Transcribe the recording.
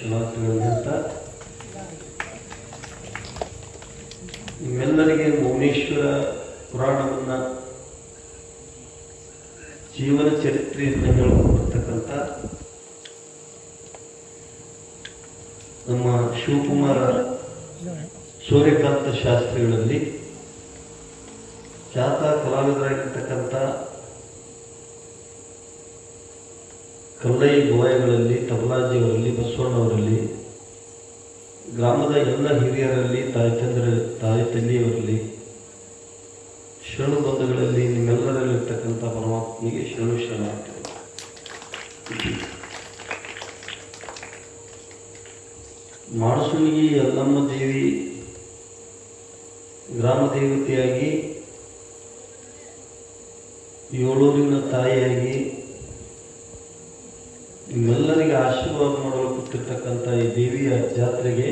ಶುಭಾಶಯಗಳಂತ ನಿಮ್ಮೆಲ್ಲರಿಗೆ ಮೌನೇಶ್ವರ ಪುರಾಣವನ್ನು ಜೀವನ ಚರಿತ್ರೆಯನ್ನು ಹೇಳಿಕೊಂಡಿರ್ತಕ್ಕಂಥ ನಮ್ಮ ಶಿವಕುಮಾರ ಸೂರ್ಯಕಾಂತ ಶಾಸ್ತ್ರಿಗಳಲ್ಲಿ ಖ್ಯಾತ ಕಲಾವಿದರಾಗಿರ್ತಕ್ಕಂಥ ಕಲ್ಲೈ ಗೋಯಗಳಲ್ಲಿ ತಬಲಾಜಿಯವರಲ್ಲಿ ಬಸವಣ್ಣವರಲ್ಲಿ ಗ್ರಾಮದ ಎಲ್ಲ ಹಿರಿಯರಲ್ಲಿ ತಾಯಿ ತಂದೆಯವರಲ್ಲಿ ಶರಣು ಬಂಧುಗಳಲ್ಲಿ ನಿಮ್ಮೆಲ್ಲರಲ್ಲಿರ್ತಕ್ಕಂಥ ಪರಮಾತ್ಮನಿಗೆ ಶರಣಾಗ್ತದೆ. ಮಾಡಸುಣಿಗಿ ಯಲ್ಲಮ್ಮ ದೇವಿ ಗ್ರಾಮ ದೇವತೆಯಾಗಿ ಏಳೂರಿನ ತಾಯಿಯಾಗಿ ನಿಮ್ಮೆಲ್ಲರಿಗೆ ಆಶೀರ್ವಾದ ಮಾಡಲು ಕೂತಿರ್ತಕ್ಕಂಥ ಈ ದೇವಿಯ ಜಾತ್ರೆಗೆ